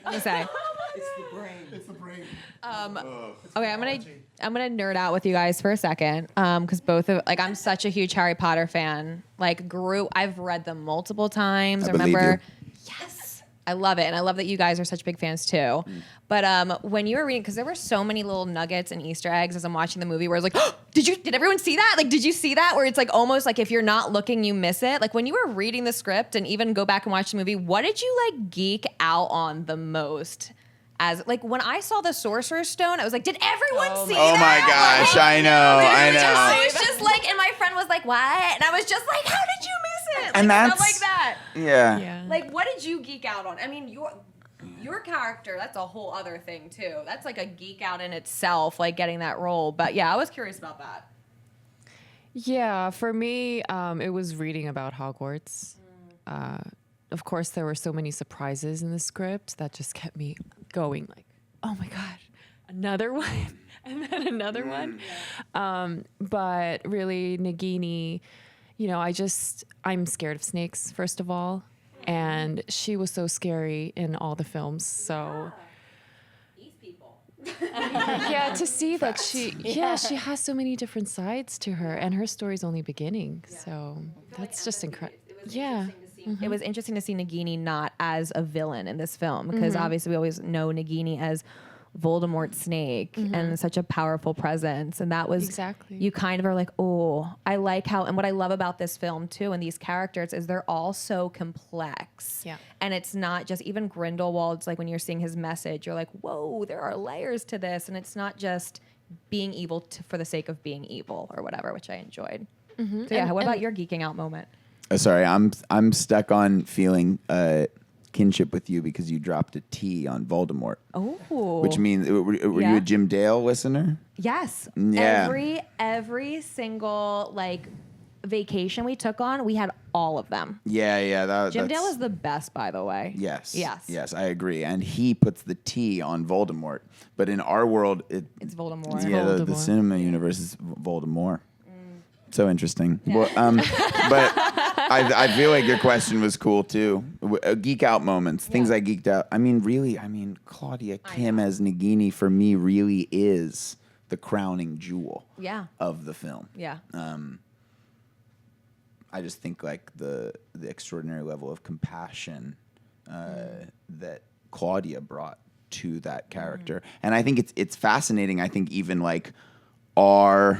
I'm say. It's the brain. It's the brain. Okay, I'm gonna nerd out with you guys for a second, because both of I'm such a huge Harry Potter fan. I've read them multiple times. I believe you. Yes, I love it, and I love that you guys are such big fans too. But when you were reading, because there were so many little nuggets and Easter eggs as I'm watching the movie, where it's like, oh, did everyone see that? Like, did you see that? Where it's like almost like if you're not looking, you miss it. Like when you were reading the script and even go back and watch the movie, what did you like geek out on the most? As like when I saw the Sorcerer's Stone, I was like, did everyone see that? Oh my gosh, I know. I was just like, and my friend was like, what? And I was just like, how did you miss it? And Like, that's stuff like that. Yeah. Like, what did you geek out on? I mean, your character, that's a whole other thing too. That's like a geek out in itself, like getting that role. But yeah, I was curious about that. Yeah, for me, it was reading about Hogwarts. Of course, there were so many surprises in the script that just kept me going. Like, oh my gosh, another one, and then another one. But really, Nagini, I'm scared of snakes, first of all. And she was so scary in all the films. So, These people. yeah, to see that she has so many different sides to her, and her story's only beginning. So that's just incredible. Yeah. It was interesting to see Nagini not as a villain in this film, because obviously we always know Nagini as Voldemort's snake and such a powerful presence. And that was Exactly. You kind of are like, oh, I like how, and what I love about this film too, and these characters is they're all so complex. Yeah. And it's not just even Grindelwald's, like when you're seeing his message, you're like, whoa, there are layers to this. And it's not just being evil for the sake of being evil or whatever, which I enjoyed. So yeah, what about your geeking out moment? Sorry, I'm stuck on feeling kinship with you because you dropped a T on Voldemort. Oh. Which means, were you a Jim Dale listener? Yes. Yeah. Every single like vacation we took on, we had all of them. Yeah. Jim Dale is the best, by the way. Yes. Yes. Yes, I agree. And he puts the T on Voldemort. But in our world, It's Voldemort. yeah, the Voldemort. cinema universe is Voldemort. So interesting. Well, but I feel like your question was cool too. Geek out moments, things I geeked out. I mean, Claudia Kim as Nagini for me really is the crowning jewel of the film. Yeah. I just think like the extraordinary level of compassion that Claudia brought to that character, and I think it's fascinating. I think even like our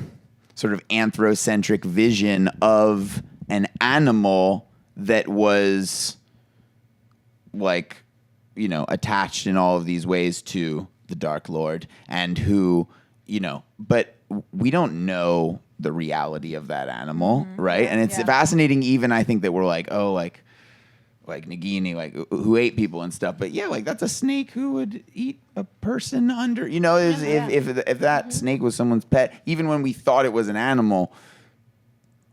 sort of anthrocentric vision of an animal that was like, attached in all of these ways to the Dark Lord, and who, but we don't know the reality of that animal, right? And it's fascinating even, I think, that we're like, oh, like Nagini, like who ate people and stuff, but yeah, like that's a snake who would eat a person under, if that snake was someone's pet, even when we thought it was an animal,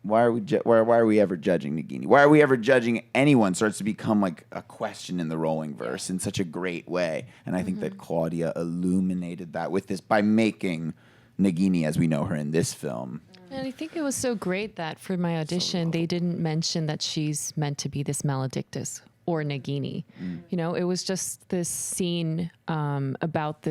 why are we ever judging Nagini? Why are we ever judging anyone? Starts to become like a question in the rolling verse in such a great way, and I think that Claudia illuminated that with this by making Nagini as we know her in this film. And I think it was so great that for my audition, they didn't mention that she's meant to be this Maledictus or Nagini. It was just this scene about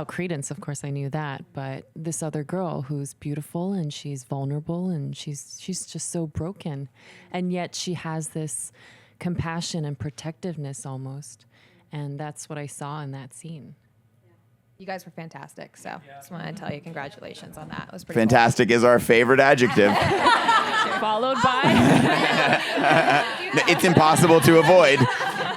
Credence. Of course, I knew that, but this other girl who's beautiful and she's vulnerable and she's just so broken, and yet she has this compassion and protectiveness almost, and that's what I saw in that scene. You guys were fantastic. So just want to tell you congratulations on that. It was pretty Fantastic is our favorite adjective. Followed by It's impossible to avoid.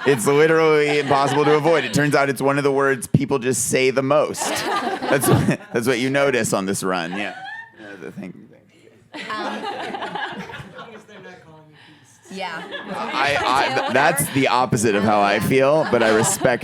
It's literally impossible to avoid. It turns out it's one of the words people just say the most. That's what you notice on this run. Yeah. The thing. Yeah. That's the opposite of how I feel, but I respect